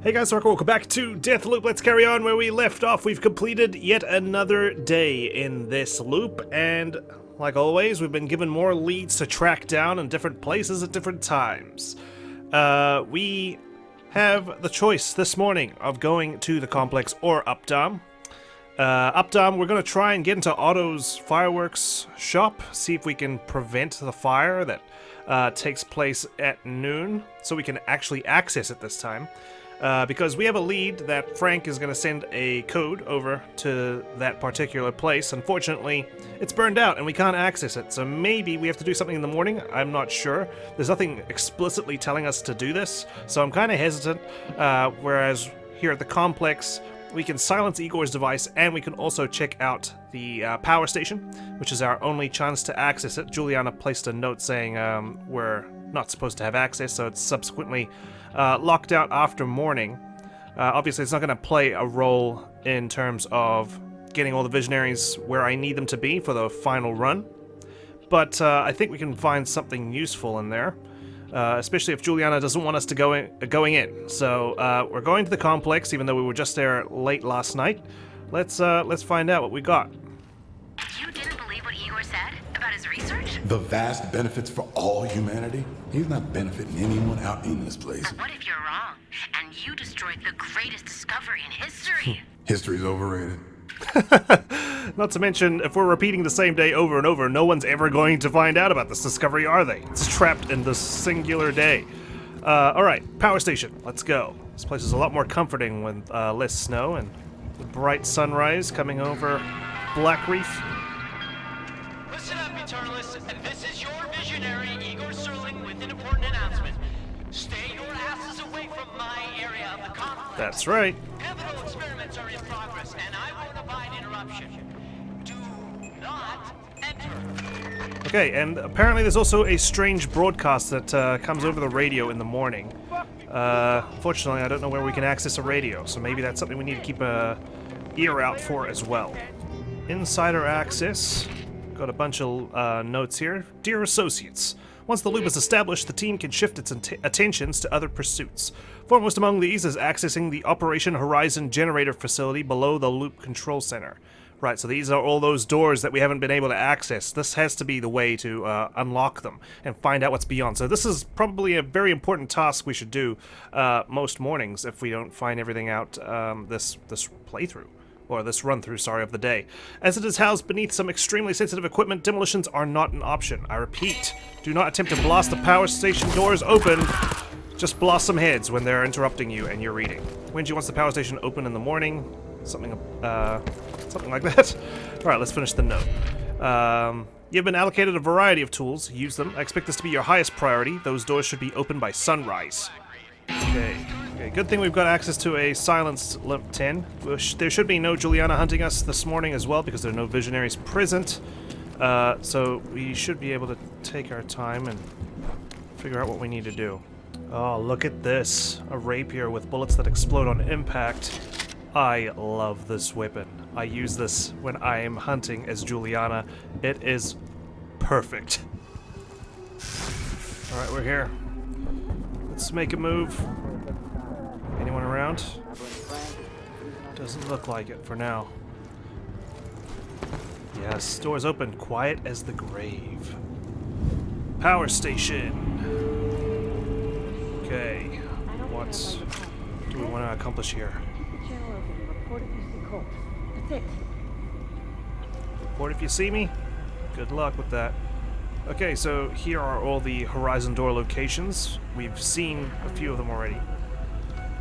Hey guys, welcome back to Deathloop. Let's carry on where we left off. We've completed yet another day in this loop, and like always, we've been given more leads to track down in different places at different times. We have the choice this morning of going to the complex or Updaam. Updaam, we're going to try and get into Otto's fireworks shop, see if we can prevent the fire that takes place at noon, so we can actually access it this time. Because we have a lead that Frank is going to send a code over to that particular place. Unfortunately, it's burned out and we can't access it, so maybe we have to do something in the morning. I'm not sure. There's nothing explicitly telling us to do this, so I'm kind of hesitant. Whereas here at the complex, we can silence Igor's device, and we can also check out the power station, which is our only chance to access it. Julianna placed a note saying we're not supposed to have access, so it's subsequently locked out after morning. Obviously, it's not going to play a role in terms of getting all the visionaries where I need them to be for the final run, but I think we can find something useful in there. Especially if Julianna doesn't want us to going in. So we're going to the complex, even though we were just there late last night. Let's find out what we got. You didn't believe what Igor said about his research? The vast benefits for all humanity? He's not benefiting anyone out in this place. But what if you're wrong, and you destroyed the greatest discovery in history? History's overrated. Not to mention, if we're repeating the same day over and over, no one's ever going to find out about this discovery, are they? It's trapped in this singular day. Alright, power station, let's go. This place is a lot more comforting with less snow and the bright sunrise coming over Blackreef. Listen up, Eternalists, and this is your visionary, Igor Serling, with an important announcement. Stay your asses away from my area of the complex. That's right. Pivotal experiments are in progress, and I won't abide interruption. Do not enter. Okay, and apparently there's also a strange broadcast that comes over the radio in the morning. Fortunately, I don't know where we can access a radio, so maybe that's something we need to keep a ear out for as well. Insider access. Got a bunch of notes here. Dear associates, once the loop is established, the team can shift its attentions to other pursuits. Foremost among these is accessing the Operation Horizon generator facility below the loop control center. Right, so these are all those doors that we haven't been able to access. This has to be the way to unlock them and find out what's beyond. So this is probably a very important task we should do most mornings if we don't find everything out this playthrough. Or this run-through, sorry, of the day. As it is housed beneath some extremely sensitive equipment, demolitions are not an option. I repeat, do not attempt to blast the power station doors open. Just blast some heads when they're interrupting you and you're reading. Wengie wants the power station open in the morning. Something like that. Alright, let's finish the note. You've been allocated a variety of tools. Use them. I expect this to be your highest priority. Those doors should be open by sunrise. Okay, good thing we've got access to a silenced Limp 10. There should be no Julianna hunting us this morning as well because there are no visionaries present. So we should be able to take our time and figure out what we need to do. Oh, look at this. A rapier with bullets that explode on impact. I love this weapon. I use this when I am hunting as Julianna. It is perfect. Alright, we're here. Let's make a move. Anyone around? Doesn't look like it for now. Yes, doors open, quiet as the grave. Power station. Okay, what do we want to accomplish here? Report if you see Colt. That's it. Report if you see me? Good luck with that. Okay, so here are all the Horizon door locations. We've seen a few of them already.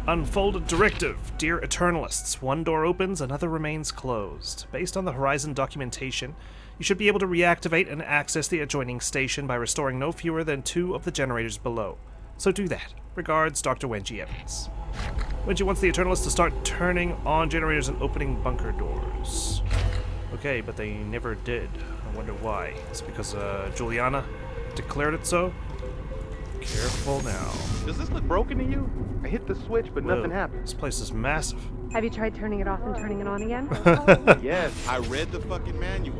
Unfolded directive. Dear Eternalists, one door opens, another remains closed. Based on the Horizon documentation, you should be able to reactivate and access the adjoining station by restoring no fewer than 2 of the generators below. So do that. Regards, Dr. Wengie Evans. Wengie wants the Eternalists to start turning on generators and opening bunker doors. Okay, but they never did. I wonder why. It's because Julianna declared it so? Careful now. Does this look broken to you? I hit the switch, but nothing happened. This place is massive. Have you tried turning it off and turning it on again? Yes, I read the fucking manual.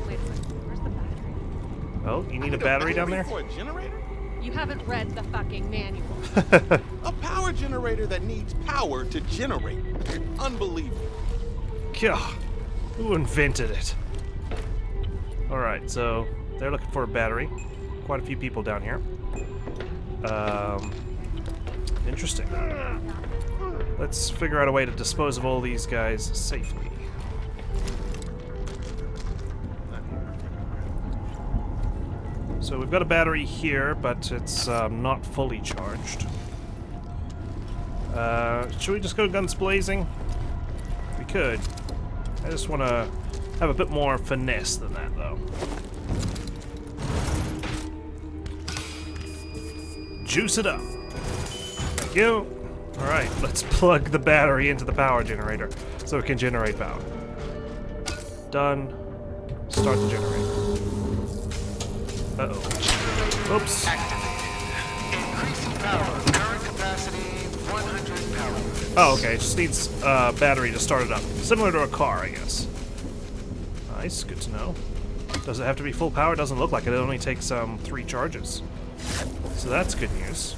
Wait a minute. Where's the battery? Oh, you need a battery down there? For a generator? You haven't read the fucking manual. A power generator that needs power to generate. Unbelievable. Gah, who invented it? Alright, so they're looking for a battery. Quite a few people down here. Interesting. Let's figure out a way to dispose of all these guys safely. So we've got a battery here, but it's not fully charged. Should we just go guns blazing? We could. I just want to have a bit more finesse than that, though. Juice it up. Thank you. Alright, let's plug the battery into the power generator so it can generate power. Done. Start the generator. Uh-oh. Oops. Increasing power. Current capacity 100 power. Oh, okay. It just needs battery to start it up. Similar to a car, I guess. Nice. Good to know. Does it have to be full power? It doesn't look like it. It only takes 3 charges. So that's good news.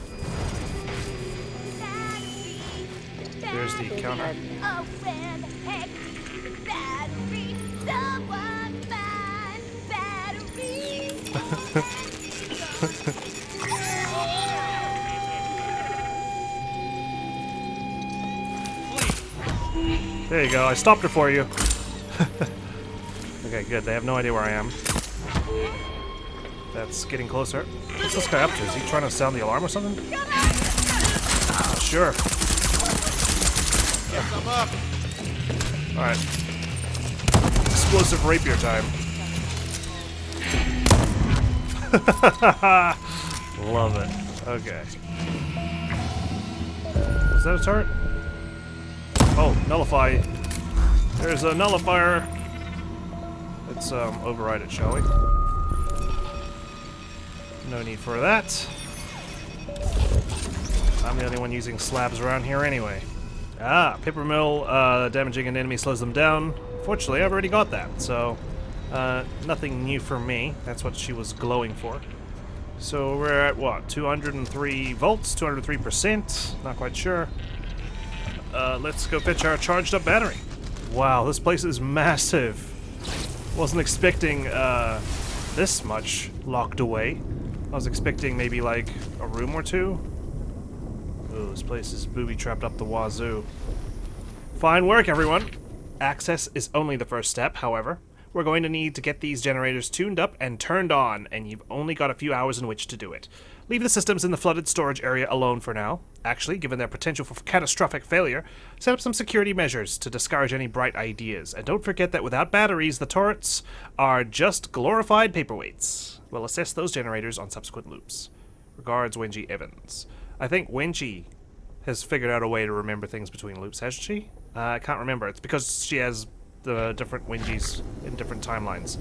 There's the counter. There you go, I stopped her for you. Okay, good, they have no idea where I am. That's getting closer. What's this guy up to? Is he trying to sound the alarm or something? Sure. Yes, I'm up. Alright. Explosive rapier time. Love it. Okay. Is that a turret? Oh, nullify. There's a nullifier. Let's override it, shall we? No need for that. I'm the only one using slabs around here anyway. Ah, paper mill, damaging an enemy slows them down. Fortunately, I've already got that, so nothing new for me. That's what she was glowing for. So we're at what, 203 volts, 203%? Not quite sure. Let's go fetch our charged up battery. Wow, this place is massive. Wasn't expecting this much locked away. I was expecting maybe like a room or two. Ooh, this place is booby-trapped up the wazoo. Fine work, everyone. Access is only the first step, however. We're going to need to get these generators tuned up and turned on, and you've only got a few hours in which to do it. Leave the systems in the flooded storage area alone for now. Actually, given their potential for catastrophic failure, set up some security measures to discourage any bright ideas. And don't forget that without batteries, the turrets are just glorified paperweights. We'll assess those generators on subsequent loops. Regards, Wengie Evans. I think Wengie has figured out a way to remember things between loops, hasn't she? I can't remember. It's because she has the different Wengies in different timelines.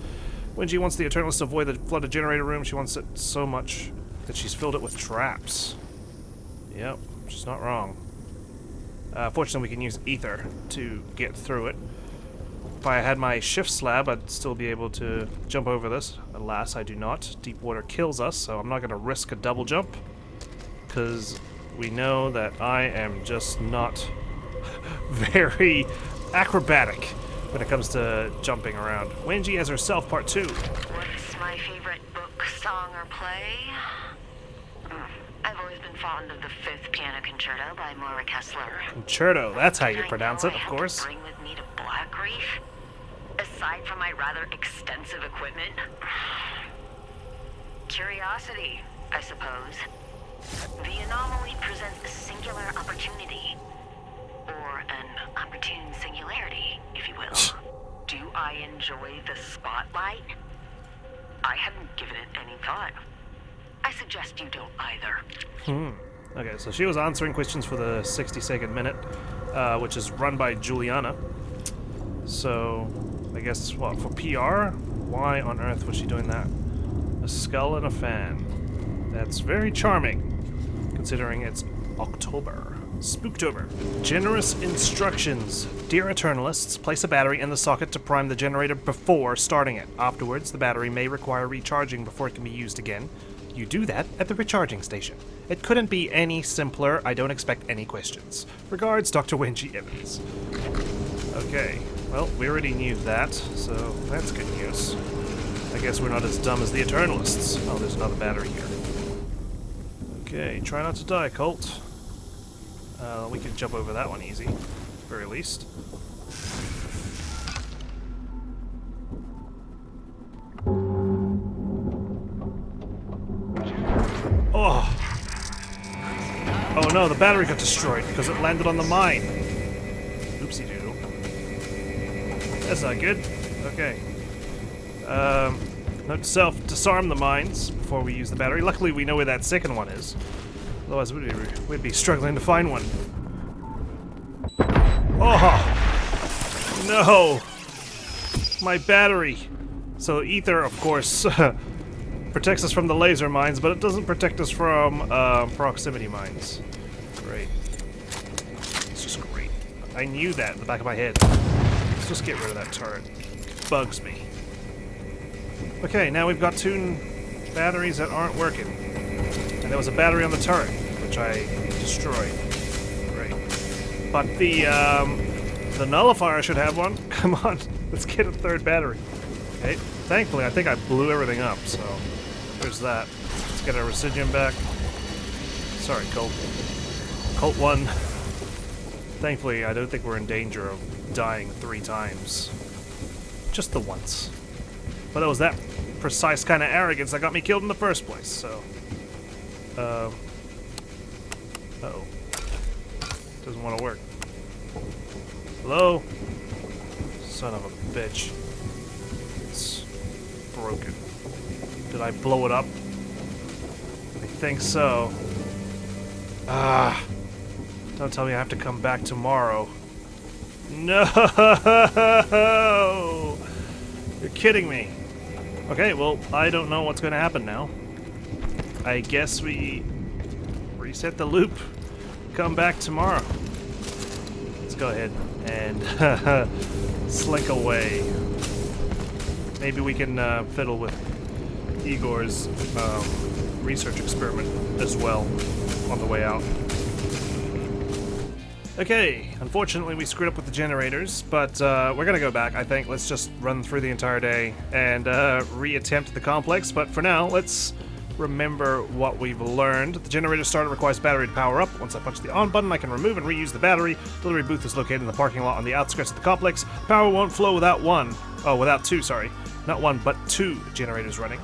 Wengie wants the Eternalists to avoid the flooded generator room. She wants it so much that she's filled it with traps. Yep, she's not wrong. Fortunately, we can use ether to get through it. If I had my shift slab, I'd still be able to jump over this. Alas, I do not. Deep water kills us, so I'm not going to risk a double jump. Because we know that I am just not very acrobatic when it comes to jumping around. Wengie as herself, part 2. What's my favorite book, song, or play? I've always been fond of the Fifth Piano Concerto by Moira Kessler. Concerto, that's how you pronounce it, of course. Bring with me to Blackreef, aside from my rather extensive equipment. Curiosity, I suppose. The anomaly presents a singular opportunity, or an opportune singularity, if you will. Do I enjoy the spotlight? I haven't given it any thought. I suggest you don't either. Okay, so she was answering questions for the 60-second minute, which is run by Julianna. So, I guess, what, for PR? Why on earth was she doing that? A skull and a fan. That's very charming, considering it's October. Spooktober. Generous instructions. Dear Eternalists, place a battery in the socket to prime the generator before starting it. Afterwards, the battery may require recharging before it can be used again. You do that at the recharging station. It couldn't be any simpler. I don't expect any questions. Regards, Dr. Wenji Evans. Okay, well, we already knew that, so that's good news. I guess we're not as dumb as the Eternalists. Oh, there's another battery here. Okay, try not to die, Colt. We can jump over that one easy, at the very least. Oh! Oh no, the battery got destroyed because it landed on the mine. Oopsie doodle. That's not good. Okay. Note to self, disarm the mines before we use the battery. Luckily, we know where that second one is. Otherwise, we'd be struggling to find one. Oh! No! My battery! So, ether, of course, protects us from the laser mines, but it doesn't protect us from proximity mines. Great. It's just great. I knew that in the back of my head. Let's just get rid of that turret. It bugs me. Okay, now we've got 2 batteries that aren't working. And there was a battery on the turret, which I destroyed. Great. But the nullifier should have one. Come on, let's get a 3rd battery. Okay, thankfully I think I blew everything up, so there's that. Let's get our Residium back. Sorry, Colt. Colt 1. Thankfully, I don't think we're in danger of dying 3 times. Just the once. But it was that precise kind of arrogance that got me killed in the first place, so... Uh-oh. Doesn't want to work. Hello? Son of a bitch. It's broken. Did I blow it up? I think so. Ah. Don't tell me I have to come back tomorrow. No! You're kidding me. Okay, well, I don't know what's going to happen now. I guess we reset the loop, come back tomorrow. Let's go ahead and slink away. Maybe we can fiddle with Igor's research experiment as well on the way out. Okay, unfortunately we screwed up with the generators, but we're gonna go back, I think. Let's just run through the entire day and re-attempt the complex, but for now, let's remember what we've learned. The generator starter requires battery to power up. Once I punch the on button, I can remove and reuse the battery. Delivery booth is located in the parking lot on the outskirts of the complex. Power won't flow without without 2, sorry. Not 1, but 2 generators running.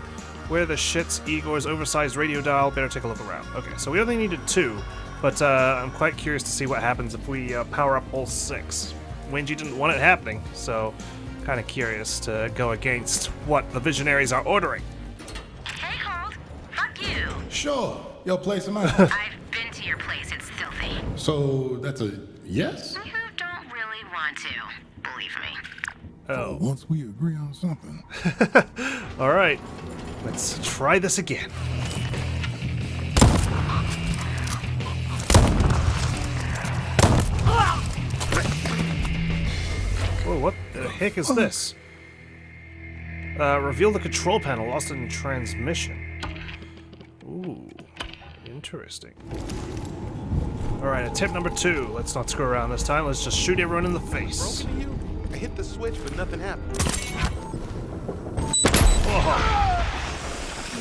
Where the shit's Igor's oversized radio dial? Better take a look around. Okay, so we only needed 2. But I'm quite curious to see what happens if we power up all 6. Wenji didn't want it happening, so kind of curious to go against what the visionaries are ordering. Hey, Colt. Fuck you. Sure. Your place of mine. I've been to your place. It's filthy. So that's a yes? You don't really want to, believe me. Oh. Once we agree on something. All right. Let's try this again. Whoa, what the heck is this? Reveal the control panel lost in transmission. Ooh, interesting. Alright, attempt number 2. Let's not screw around this time. Let's just shoot everyone in the face. Broken to you? I hit the switch, but nothing happened. Oh,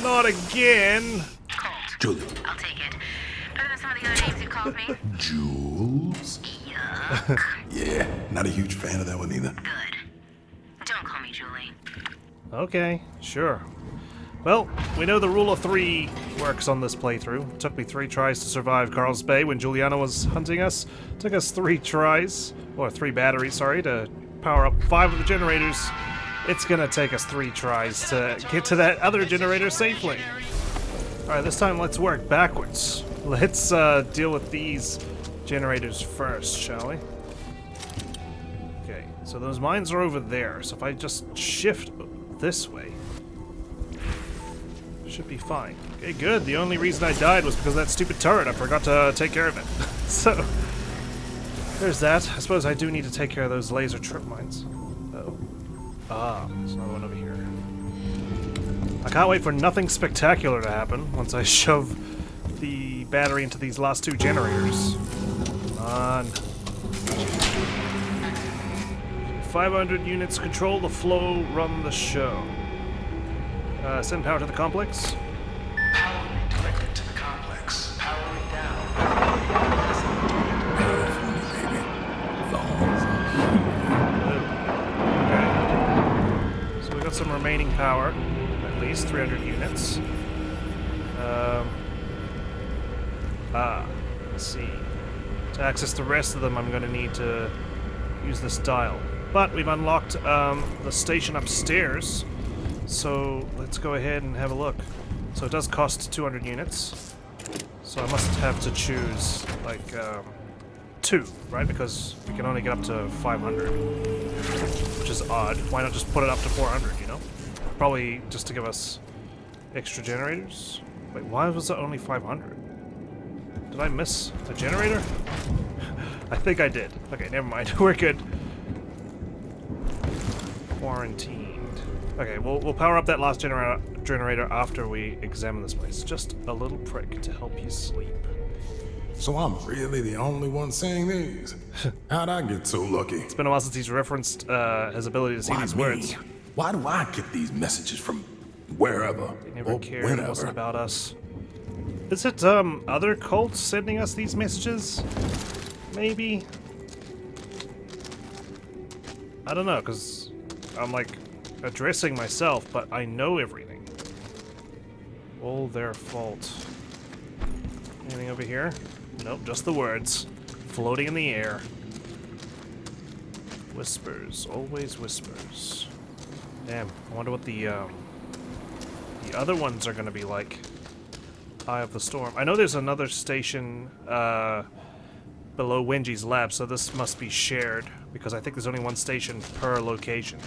not again! Colt. Julie. I'll take it. Better than some of the other names you called me. Jules? Yuck. Yeah, not a huge fan of that one either. Good. Don't call me Julie. Okay, sure. Well, we know the rule of 3 works on this playthrough. It took me 3 tries to survive Carl's Bay when Julianna was hunting us. It took us 3 tries, or 3 batteries, sorry, to power up 5 of the generators. It's gonna take us 3 tries to get to that other generator safely. Alright, this time let's work backwards. Let's deal with these generators first, shall we? Okay, so those mines are over there, so if I just shift this way, should be fine. Okay, good. The only reason I died was because of that stupid turret. I forgot to take care of it. So, there's that. I suppose I do need to take care of those laser trip mines. Oh. Ah, there's another one over here. I can't wait for nothing spectacular to happen once I shove the battery into these last two generators. Come on. 500 units, control the flow, run the show. Send power to the complex. Powering directed to the complex. Powering down. Okay. So we got some remaining power. At least 300 units. Let's see. To access the rest of them, I'm going to need to use this dial. But we've unlocked the station upstairs, so let's go ahead and have a look. So it does cost 200 units, so I must have to choose, like, 2, right? Because we can only get up to 500, which is odd. Why not just put it up to 400, you know? Probably just to give us extra generators. Wait, why was it only 500? Did I miss a generator? I think I did. Okay, never mind. We're good. Quarantined. Okay, we'll power up that last generator after we examine this place. Just a little prick to help you sleep. So I'm really the only one saying these? How'd I get so lucky? It's been a while since he's referenced his ability to see these words. Why do I get these messages from wherever They never or cared. It whenever? wasn't about us. Is it other cults sending us these messages? Maybe? I don't know, because I'm like addressing myself, but I know everything. All their fault. Anything over here? Nope, just the words. Floating in the air. Whispers, always whispers. Damn, I wonder what the other ones are gonna be like. Eye of the Storm. I know there's another station below Wenji's lab, so this must be shared, because I think there's only one station per location.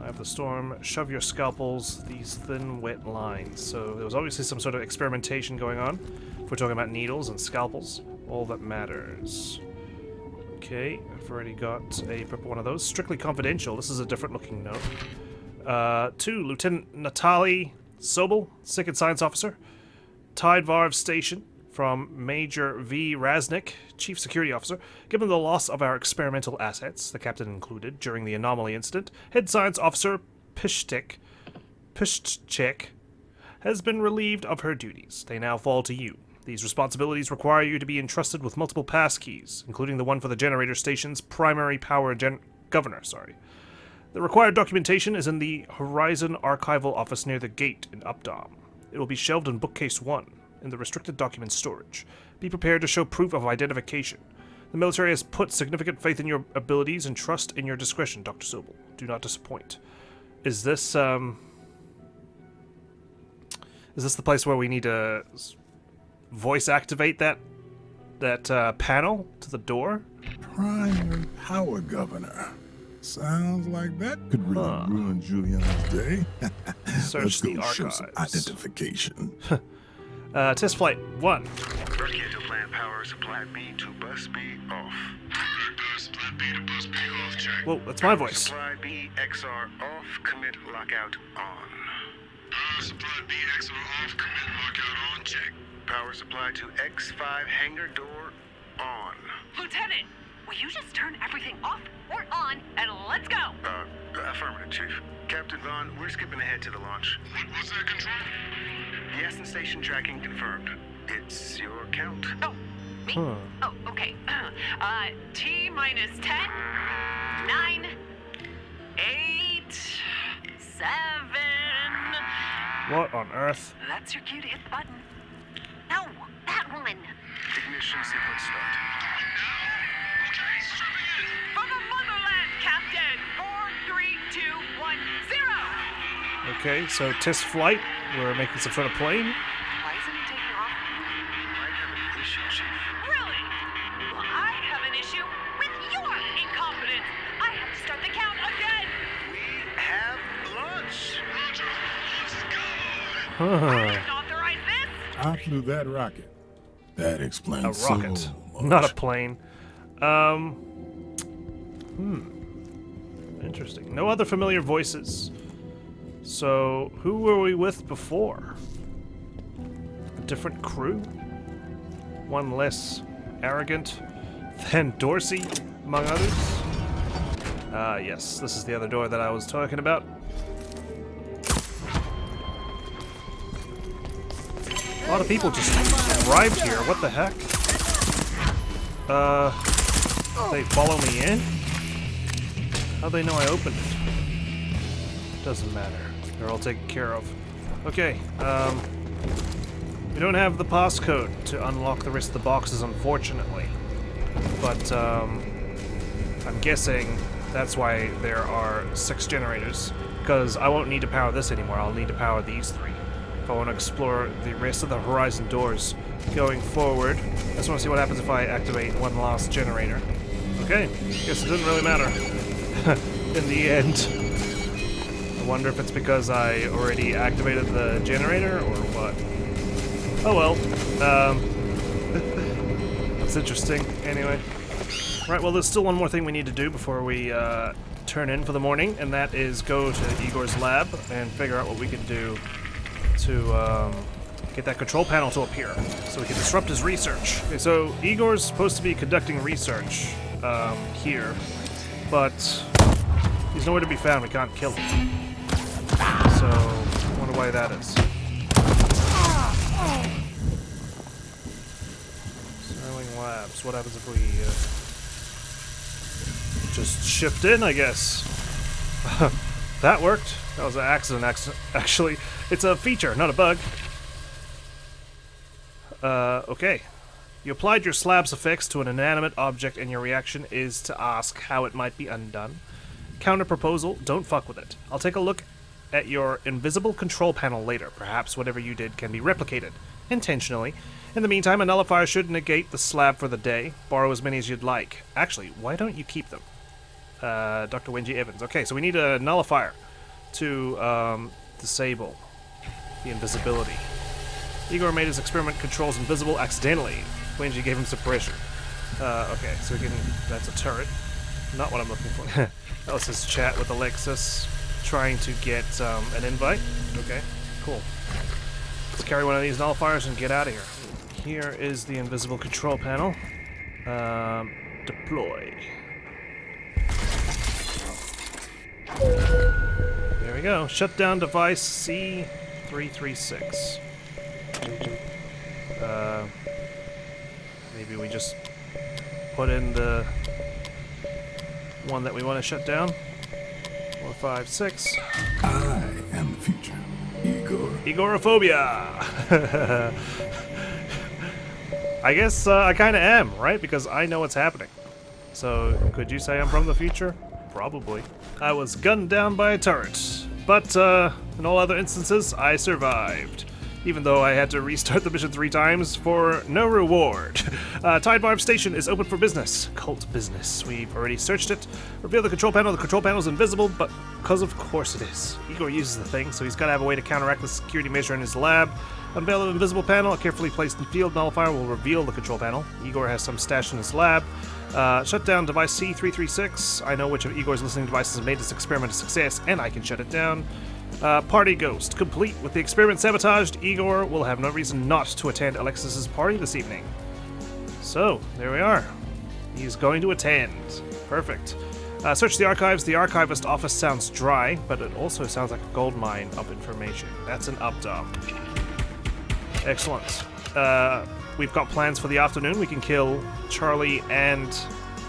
Eye of the Storm, shove your scalpels, these thin, wet lines. So there was obviously some sort of experimentation going on. If we're talking about needles and scalpels, all that matters. Okay, I've already got a purple one of those. Strictly confidential. This is a different looking note. To Lieutenant Natalie Sobel, Second Science Officer, Tidevarv Station, from Major V. Raznik, Chief Security Officer. Given the loss of our experimental assets, the captain included, during the anomaly incident, Head Science Officer Pishchek has been relieved of her duties. They now fall to you. These responsibilities require you to be entrusted with multiple passkeys, including the one for the generator station's primary power governor. The required documentation is in the Horizon Archival Office near the gate in Updaam. It will be shelved in bookcase 1 in the restricted document storage. Be prepared to show proof of identification. The military has put significant faith in your abilities and trust in your discretion, Dr. Sobel. Do not disappoint. Is this the place where we need to voice activate that panel to the door? Primary power governor. Sounds like that could really ruin Julianna's day. Search Let's the go show some archives. identification. Test flight 1. Proceed to plant power supply B to bus B off. Supply B to bus B off, check. Whoa, that's my voice. Supply B XR off, commit lockout on. Power supply B XR off, commit lockout on, check. Power supply to X5 hangar door on. Lieutenant, will you just turn everything off or on and let's go? Affirmative, Chief. Captain Vaughn, we're skipping ahead to the launch. What's that, Control? The Aston Station tracking confirmed. It's your count. Oh, me? Oh, okay. T minus 10, 9, 8, 7. What on earth? That's your cue to hit the button. No, that one. Ignition sequence start. From the motherland, Captain. 4, 3, 2, 1, 0. Okay, so test flight. We're making some sort of plane. Why isn't he taking off? Might have an issue, Chief. Really? Well, I have an issue with your incompetence. I have to start the count again. We have lunch. Roger, let's go. I didn't authorize this. I flew that rocket. That explains A rocket, so much. not a plane. Interesting. No other familiar voices. So, who were we with before? A different crew? One less arrogant than Dorsey, among others? Yes, this is the other door that I was talking about. A lot of people just arrived here, what the heck? They follow me in? How'd they know I opened it? Doesn't matter. They're all taken care of. Okay, we don't have the passcode to unlock the rest of the boxes, unfortunately. But, I'm guessing that's why there are 6 generators. Because I won't need to power this anymore, I'll need to power these 3. If I want to explore the rest of the Horizon doors going forward. I just want to see what happens if I activate one last generator. Okay, guess it didn't really matter in the end. I wonder if it's because I already activated the generator or what. Oh well. That's interesting. Anyway. Right, well there's still one more thing we need to do before we turn in for the morning, and that is go to Igor's lab and figure out what we can do to get that control panel to appear so we can disrupt his research. Okay, so Igor's supposed to be conducting research here, but he's nowhere to be found. We can't kill him. So, I wonder why that is. Sterling Labs. What happens if we just shift in, I guess? That worked. That was an accident, actually. It's a feature, not a bug. Okay. You applied your slab's effects to an inanimate object and your reaction is to ask how it might be undone. Counter proposal, don't fuck with it. I'll take a look at your invisible control panel later. Perhaps whatever you did can be replicated. Intentionally. In the meantime, a nullifier should negate the slab for the day. Borrow as many as you'd like. Actually, why don't you keep them? Dr. Wenji Evans. Okay, so we need a nullifier to disable the invisibility. Igor made his experiment controls invisible accidentally. Wenji gave him suppression. Okay, so we can... That's a turret. Not what I'm looking for. That was his chat with Alexis, trying to get an invite. Okay, cool. Let's carry one of these nullifiers and get out of here. Here is the invisible control panel. Deploy. There we go. Shut down device C336. Maybe we just put in the one that we want to shut down. 4, 5, 6. I am the future, Igor. Igorophobia! I guess I kind of am, right? Because I know what's happening. So, could you say I'm from the future? Probably. I was gunned down by a turret. But, in all other instances, I survived. Even though I had to restart the mission 3 times for no reward. Tide Barb Station is open for business. Colt business. We've already searched it. Reveal the control panel. The control panel is invisible, but because of course it is. Igor uses the thing, so he's got to have a way to counteract the security measure in his lab. Unveil the invisible panel. A carefully placed field nullifier will reveal the control panel. Igor has some stashed in his lab. Shut down device C336. I know which of Igor's listening devices has made this experiment a success, and I can shut it down. Party Ghost. Complete. With the experiment sabotaged, Igor will have no reason not to attend Alexis's party this evening. So, there we are. He's going to attend. Perfect. Search the archives. The archivist office sounds dry, but it also sounds like a gold mine of information. That's an Updaam. Excellent. We've got plans for the afternoon. We can kill Charlie and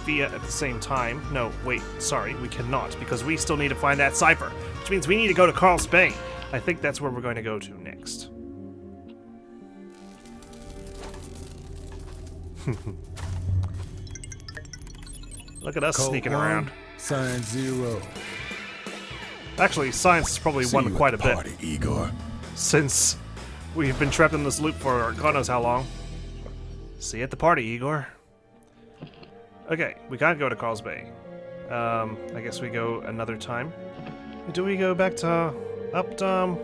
Fia at the same time. No, wait, sorry, we cannot, because we still need to find that cipher, which means we need to go to Carl's Bay. I think that's where we're going to go to next. Look at us Colt sneaking 1, around. Sign 0. Actually, science has probably won quite a bit. Party, Igor. Since we've been trapped in this loop for God knows how long. See you at the party, Igor. Okay, we can't go to Carl's Bay. I guess we go another time. Do we go back to Updaam?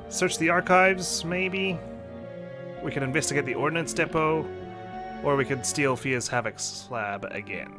Search the archives, maybe? We can investigate the ordnance depot, or we could steal Fia's Havoc's slab again.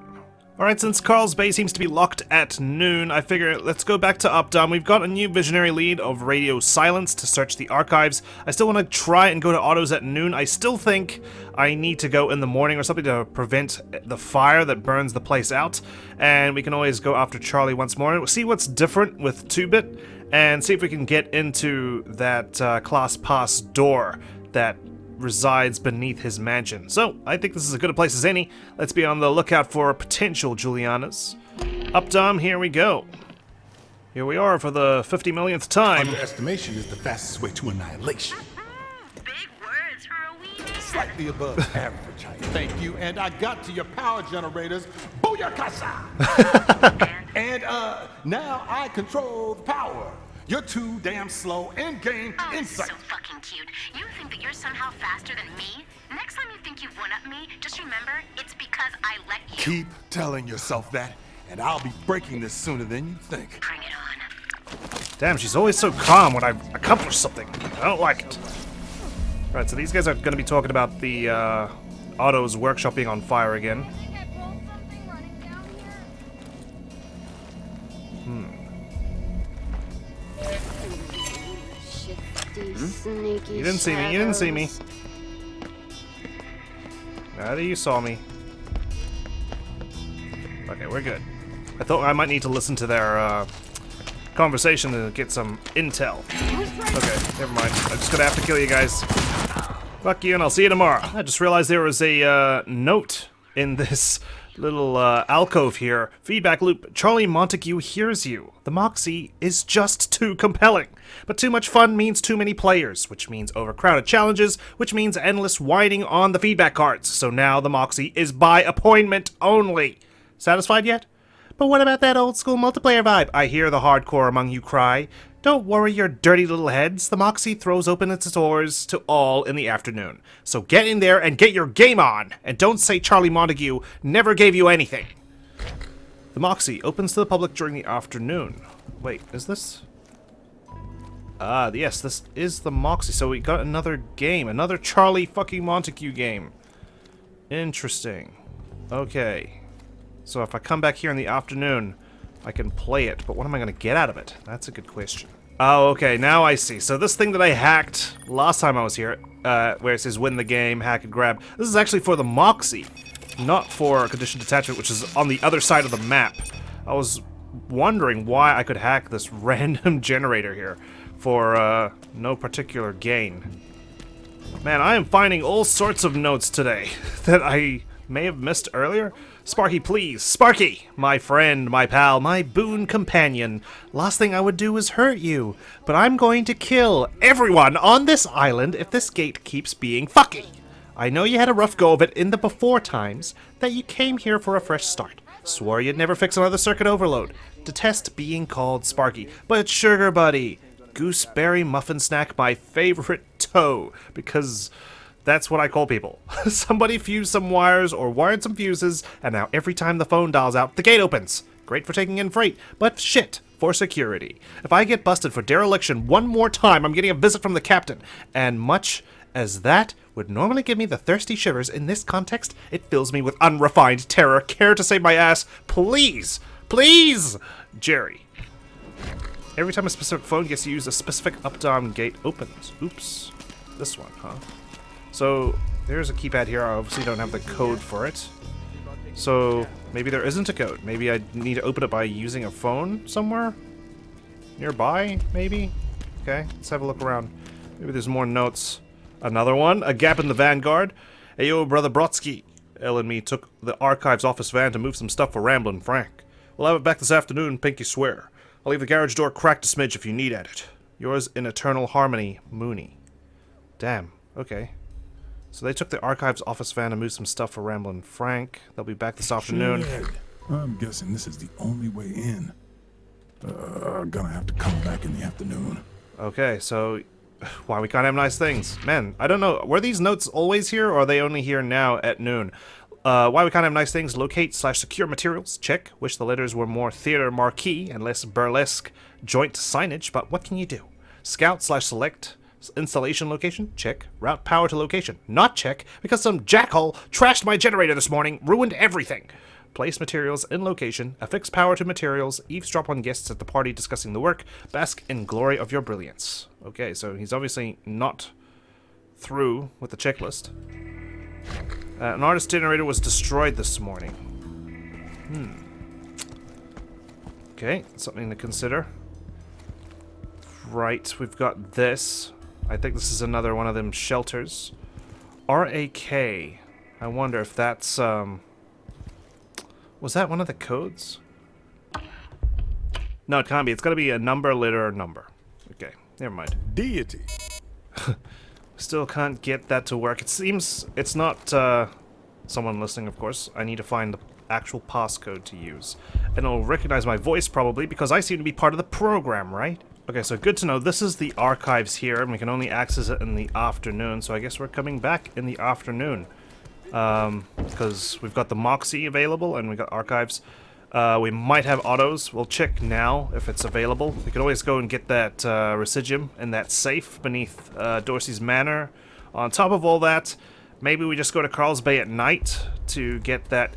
Alright, since Carl's Bay seems to be locked at noon, I figure let's go back to Updaam. We've got a new visionary lead of radio silence to search the archives. I still want to try and go to autos at noon. I still think I need to go in the morning or something to prevent the fire that burns the place out. And we can always go after Charlie once more. See what's different with 2-Bit and see if we can get into that class pass door that resides beneath his mansion. So, I think this is as good a place as any. Let's be on the lookout for potential Juliannas. Updaam, here we go. Here we are for the 50 millionth time. Underestimation is the fastest way to annihilation. Big words for a wee Slightly above average height. Thank you, and I got to your power generators. Booyakasa! And now I control the power. You're too damn slow. Endgame insight. So fucking cute. You think that you're somehow faster than me? Next time you think you've one-up me, just remember, it's because I let you. Keep telling yourself that, and I'll be breaking this sooner than you think. Bring it on. Damn, she's always so calm when I've accomplished something. I don't like it. Right, so these guys are going to be talking about the Otto's workshop being on fire again. You didn't see me, you didn't see me. Neither you saw me. Okay, we're good. I thought I might need to listen to their conversation to get some intel. Okay, never mind. I'm just gonna have to kill you guys. Fuck you, and I'll see you tomorrow. I just realized there was a note in this little alcove here. Feedback loop. Charlie Montague hears you. The Moxie is just too compelling. But too much fun means too many players, which means overcrowded challenges, which means endless whining on the feedback cards. So now the Moxie is by appointment only. Satisfied yet? But what about that old school multiplayer vibe? I hear the hardcore among you cry. Don't worry your dirty little heads. The Moxie throws open its doors to all in the afternoon. So get in there and get your game on. And don't say Charlie Montague never gave you anything. The Moxie opens to the public during the afternoon. Wait, is this? Yes, this is the Moxie. So we got another game. Another Charlie fucking Montague game. Interesting. Okay. So if I come back here in the afternoon, I can play it, but what am I going to get out of it? That's a good question. Oh, okay, now I see. So this thing that I hacked last time I was here, where it says win the game, hack and grab, this is actually for the Moxie, not for condition detachment, which is on the other side of the map. I was wondering why I could hack this random generator here for no particular gain. Man, I am finding all sorts of notes today that I may have missed earlier. Sparky, please. Sparky! My friend, my pal, my boon companion. Last thing I would do is hurt you, but I'm going to kill everyone on this island if this gate keeps being fucky. I know you had a rough go of it in the before times, that you came here for a fresh start. Swore you'd never fix another circuit overload. Detest being called Sparky, but sugar buddy. Gooseberry muffin snack, my favorite toe, because that's what I call people. Somebody fused some wires or wired some fuses, and now every time the phone dials out, the gate opens. Great for taking in freight, but shit for security. If I get busted for dereliction one more time, I'm getting a visit from the captain. And much as that would normally give me the thirsty shivers, in this context, it fills me with unrefined terror. Care to save my ass? Please! Please! Jerry. Every time a specific phone gets used, a specific Updaam gate opens. Oops. This one, huh? So, there's a keypad here. I obviously don't have the code for it. So, maybe there isn't a code. Maybe I need to open it by using a phone somewhere? Nearby, maybe? Okay, let's have a look around. Maybe there's more notes. Another one? A gap in the vanguard? Hey, yo, brother Brodsky. Elle and me took the archives office van to move some stuff for Ramblin' Frank. We'll have it back this afternoon, pinky swear. I'll leave the garage door cracked a smidge if you need at it. Yours in eternal harmony, Mooney. Damn, okay. So they took the archives office van to move some stuff for Ramblin' Frank. They'll be back this afternoon. Shit. I'm guessing this is the only way in. Gonna have to come back in the afternoon. Okay, so why we can't have nice things? Man, I don't know. Were these notes always here, or are they only here now at noon? Why we can't have nice things? Locate/secure materials. Check. Wish the letters were more theater marquee and less burlesque joint signage, but what can you do? Scout/select installation location. Check. Route power to location. Not check, because some jackhole trashed my generator this morning, ruined everything. place materials in location, affix power to materials, eavesdrop on guests at the party discussing the work, bask in glory of your brilliance. Okay, so he's obviously not through with the checklist. An artist generator was destroyed this morning. Okay, something to consider. Right, we've got this. I think this is another one of them shelters. R-A-K. I wonder if that's, was that one of the codes? No, it can't be. It's gotta be a number, letter, number. Okay, never mind. Deity. Still can't get that to work. It seems it's not, someone listening, of course. I need to find the actual passcode to use. And it'll recognize my voice, probably, because I seem to be part of the program, right? Okay, so good to know. This is the archives here, and we can only access it in the afternoon, so I guess we're coming back in the afternoon. Because we've got the Moxie available, and we got archives. We might have autos. We'll check now if it's available. We can always go and get that Residium in that safe beneath Dorsey's Manor. On top of all that, maybe we just go to Carl's Bay at night to get that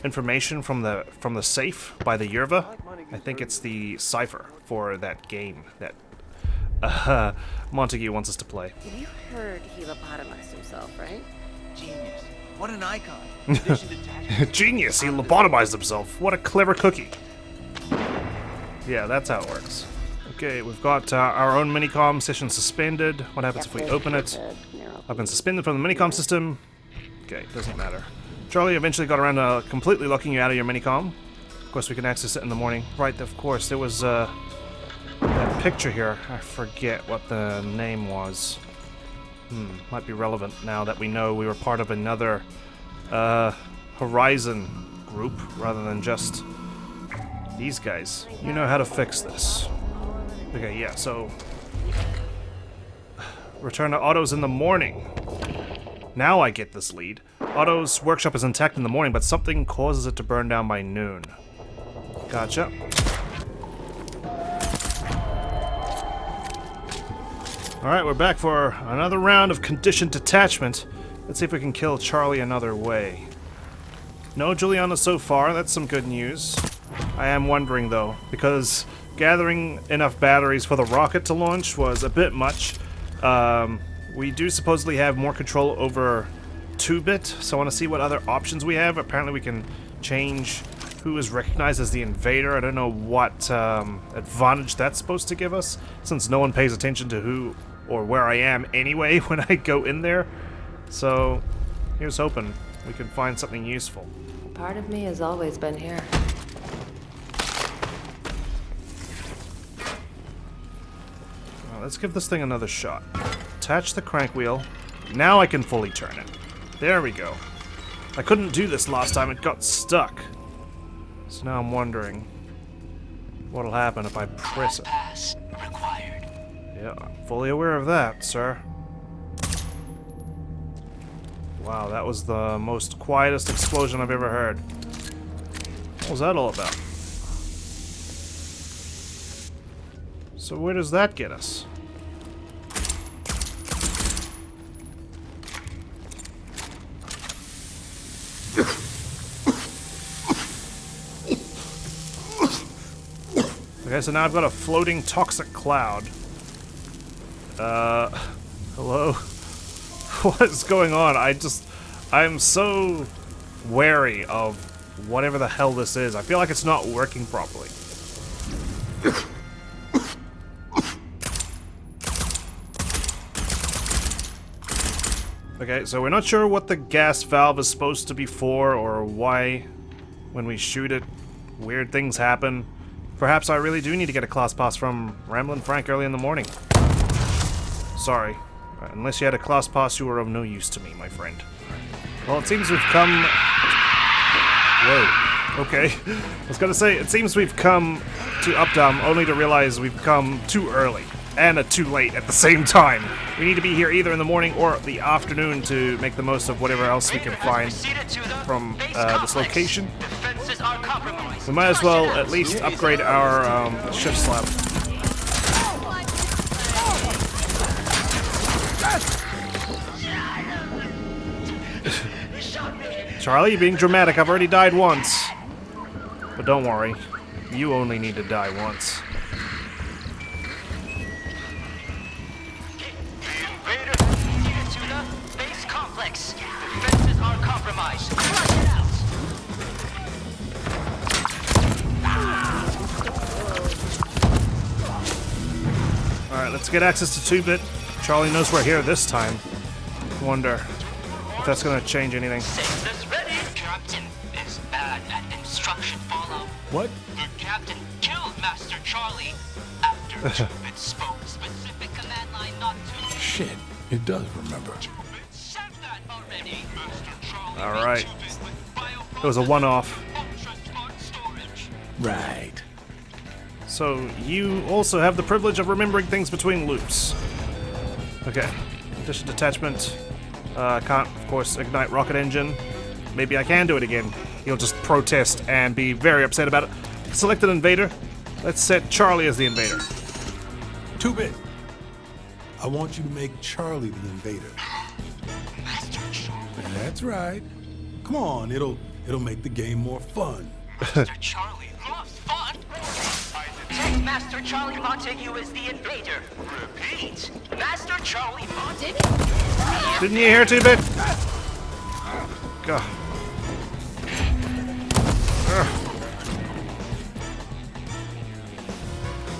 information from the safe by the Yerva. I think it's the cipher for that game that Montague wants us to play. You heard he lobotomized himself, right? Genius. What an icon. Conditioned attachment. Genius, he lobotomized himself. What a clever cookie. Yeah, that's how it works. Okay, we've got our own minicom session suspended. What happens if we open it? I've been suspended from the minicom system. Okay, doesn't matter. Charlie eventually got around to completely locking you out of your minicom. Of course, we can access it in the morning. Right, of course, there was that picture here. I forget what the name was. Might be relevant now that we know we were part of another Horizon group rather than just these guys. You know how to fix this. Okay, yeah, so return to Otto's in the morning. Now I get this lead. Otto's workshop is intact in the morning, but something causes it to burn down by noon. Gotcha. Alright, we're back for another round of conditioned detachment. Let's see if we can kill Charlie another way. No Julianna so far, that's some good news. I am wondering though, because gathering enough batteries for the rocket to launch was a bit much. We do supposedly have more control over 2-bit, so I want to see what other options we have. Apparently we can change who is recognized as the invader. I don't know what advantage that's supposed to give us, since no one pays attention to who or where I am anyway when I go in there. So here's hoping we can find something useful. Part of me has always been here. Well, let's give this thing another shot. Attach the crank wheel. Now I can fully turn it. There we go. I couldn't do this last time, it got stuck. So now I'm wondering what'll happen if I press it. Pass required. Yeah, I'm fully aware of that, sir. Wow, that was the most quietest explosion I've ever heard. What was that all about? So where does that get us? Okay, so now I've got a floating toxic cloud. Hello? What is going on? I'm so wary of whatever the hell this is. I feel like it's not working properly. Okay, so we're not sure what the gas valve is supposed to be for or why when we shoot it weird things happen. Perhaps I really do need to get a class pass from Ramblin' Frank early in the morning. Sorry. Unless you had a class pass, you were of no use to me, my friend. Well, it seems we've come... Whoa. Okay. I was gonna say, it seems we've come to Updaam only to realize we've come too early. And too late at the same time. We need to be here either in the morning or the afternoon to make the most of whatever else we can find from this location. We might as well at least upgrade our shift slab. Charlie, you're being dramatic. I've already died once. But don't worry. You only need to die once. Base complex. Defenses are compromised. Flush it out. Alright, let's get access to 2-bit. Charlie knows we're here this time. Wonder if that's gonna change anything. This ready. Captain is bad at instruction follow. What? The captain killed Master Charlie after 2-bit spoke specific command line not to. Shit, it does remember. Said that already. Master Charlie. All right. 2-bit with It was a one-off. ultra-smart storage. Right. So you also have the privilege of remembering things between loops. Okay. Addition detachment. Can't, of course, ignite rocket engine. Maybe I can do it again. He'll just protest and be very upset about it. Select an invader. Let's set Charlie as the invader. 2-bit. I want you to make Charlie the invader. Master Charlie. That's right. Come on, it'll make the game more fun. Master Charlie loves fun. Detect Master Charlie Montague is the invader. Repeat. Master Charlie Montague. Didn't you hear 2-bit? God.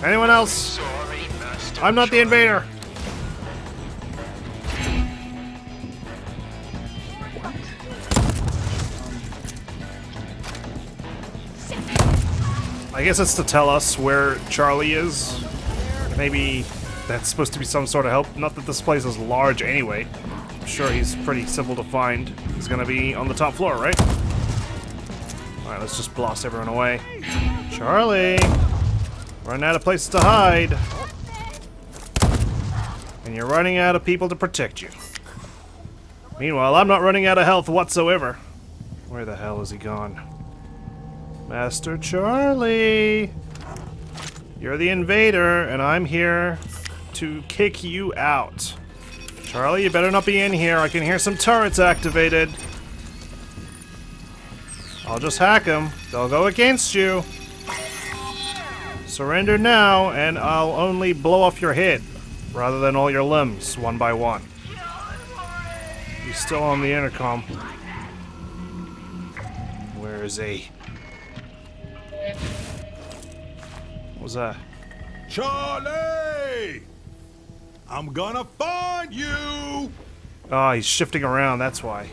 Anyone else? Sorry, Master. I'm not the invader. I guess it's to tell us where Charlie is. Maybe that's supposed to be some sort of help. Not that this place is large anyway. I'm sure he's pretty simple to find. He's gonna be on the top floor, right? Alright, let's just blast everyone away. Charlie! Running out of places to hide. And you're running out of people to protect you. Meanwhile, I'm not running out of health whatsoever. Where the hell is he gone? Master Charlie! You're the invader, and I'm here to kick you out. Charlie, you better not be in here. I can hear some turrets activated. I'll just hack them. They'll go against you. Surrender now, and I'll only blow off your head, rather than all your limbs, one by one. He's still on the intercom. Where is he? What was that? Charlie! I'm gonna find you! Oh, he's shifting around, that's why.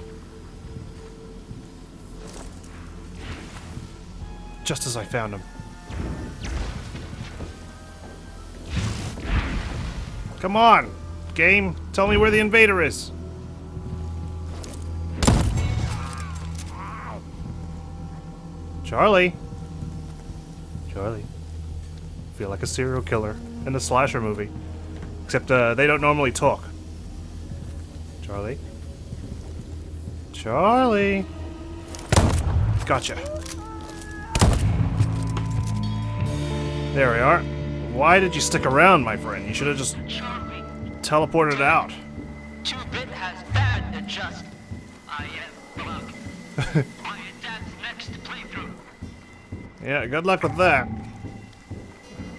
Just as I found him. Come on, game. Tell me where the invader is. Charlie. Charlie. Feel like a serial killer in a slasher movie. Except they don't normally talk. Charlie. Charlie. Gotcha. There we are. Why did you stick around, my friend? You should have just Charlie. teleported out. 2-bit has bad adjust. I am Buck. My dad's next playthrough. Yeah, good luck with that.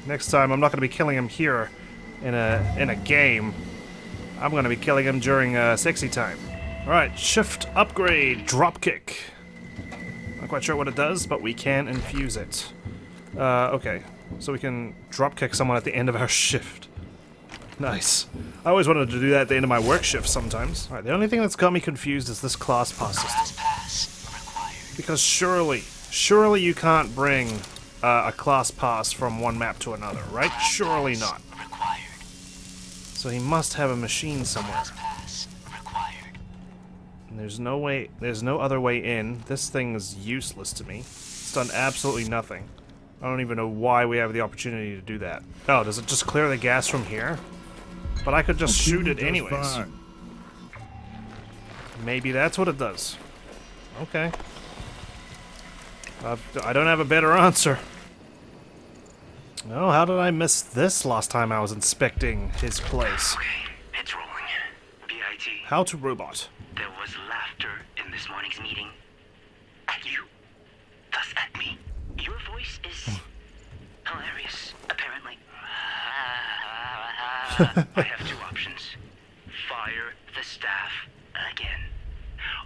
Next time, I'm not going to be killing him here in a game. I'm going to be killing him during sexy time. All right, shift upgrade, dropkick. Not quite sure what it does, but we can infuse it. Okay, so we can dropkick someone at the end of our shift. Nice. I always wanted to do that at the end of my work shift sometimes. All right, the only thing that's got me confused is this class pass system. Pass required. Because surely you can't bring a class pass from one map to another, right? Surely not. Required. So he must have a machine somewhere. Pass required. And there's no other way in. This thing is useless to me. It's done absolutely nothing. I don't even know why we have the opportunity to do that. Oh, does it just clear the gas from here? But I could just shoot it anyways. Fine. Maybe that's what it does. Okay. I don't have a better answer. Oh, how did I miss this last time I was inspecting his place? Okay, it's rolling. BIT. How to robot. There was laughter in this morning's meeting. At you. Thus at me. Your voice is hilarious, apparently. I have two options. Fire the staff again.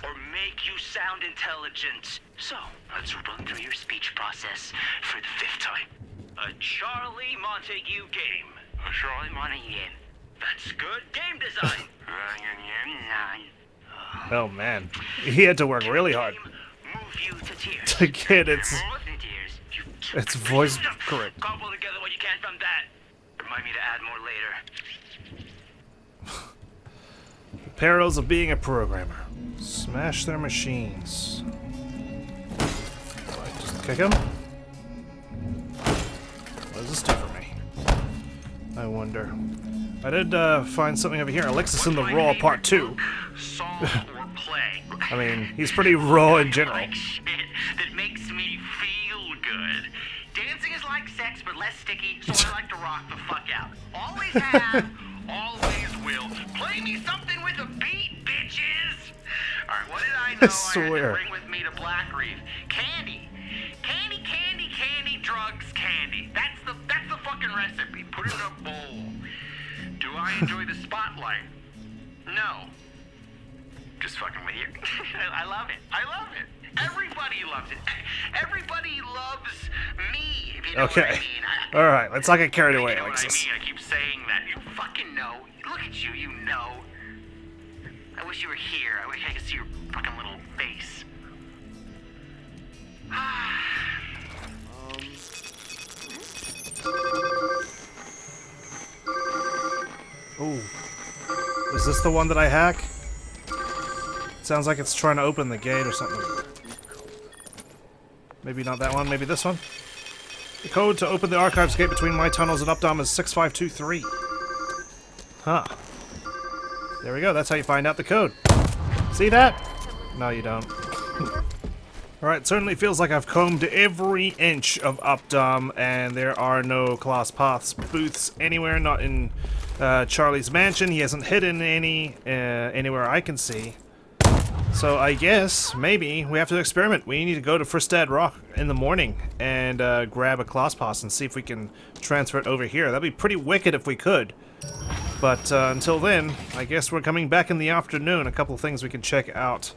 Or make you sound intelligent. So, let's run through your speech process for the 5th time. A Charlie Montague game. A Charlie Montague game. That's good game design. Oh man, he had to work really hard Move you to tears. to get its voice correct. Cobble together what you can from that. Remind me to add more later. The perils of being a programmer. Smash their machines. Just kick him? What does this do for me? I wonder. I did find something over here. Alexis in the Raw Part 2. Song or play. I mean, he's pretty raw in general. Like shit that makes me feel good. Dancing is like sex, but less sticky, so I like to rock the fuck out. Always have, always will. Play me something with a beat, bitches! Alright, what did I know I had to bring with me to Blackreef? Candy. Candy, candy, candy, drugs, candy. That's the fucking recipe. Put it in a bowl. Do I enjoy the spotlight? No. Just fucking with you. I love it. I love it. Everybody loves it. Everybody loves me, if you know what I mean. Alright, let's not get carried away, You know Alexis. what I mean? I keep saying that. You fucking know. Look at you, you know. I wish you were here. I wish I could see your fucking little face. Ooh. Is this the one that I hack? Sounds like it's trying to open the gate or something. Maybe not that one, maybe this one? The code to open the archives gate between my tunnels and Updaam is 6523. Huh. There we go, that's how you find out the code. See that? No, you don't. Alright, certainly feels like I've combed every inch of Updaam, and there are no class paths booths anywhere, not in Charlie's mansion. He hasn't hidden any anywhere I can see. So I guess, maybe, we have to experiment. We need to go to Fristad Rock in the morning and grab a class pass and see if we can transfer it over here. That'd be pretty wicked if we could. But until then, I guess we're coming back in the afternoon. A couple of things we can check out.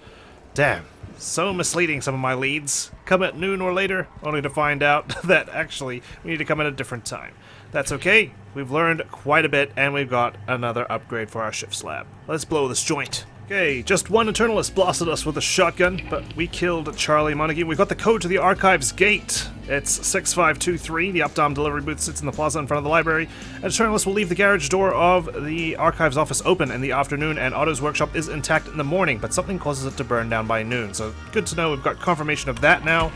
Damn, so misleading, some of my leads. Come at noon or later, only to find out that actually we need to come at a different time. That's okay, we've learned quite a bit and we've got another upgrade for our shift slab. Let's blow this joint. Okay, just one Eternalist blasted us with a shotgun, but we killed Charlie Montague. We've got the code to the archives gate. It's 6523. The Updaam delivery booth sits in the plaza in front of the library. An Eternalist will leave the garage door of the archives office open in the afternoon, and Otto's workshop is intact in the morning, but something causes it to burn down by noon. So good to know we've got confirmation of that now.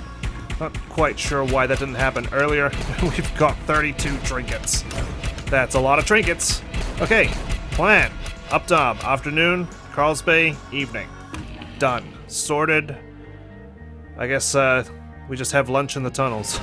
Not quite sure why that didn't happen earlier. We've got 32 trinkets. That's a lot of trinkets. Okay, plan. Updaam, afternoon. Carl's Bay, evening. Done. Sorted. I guess, we just have lunch in the tunnels.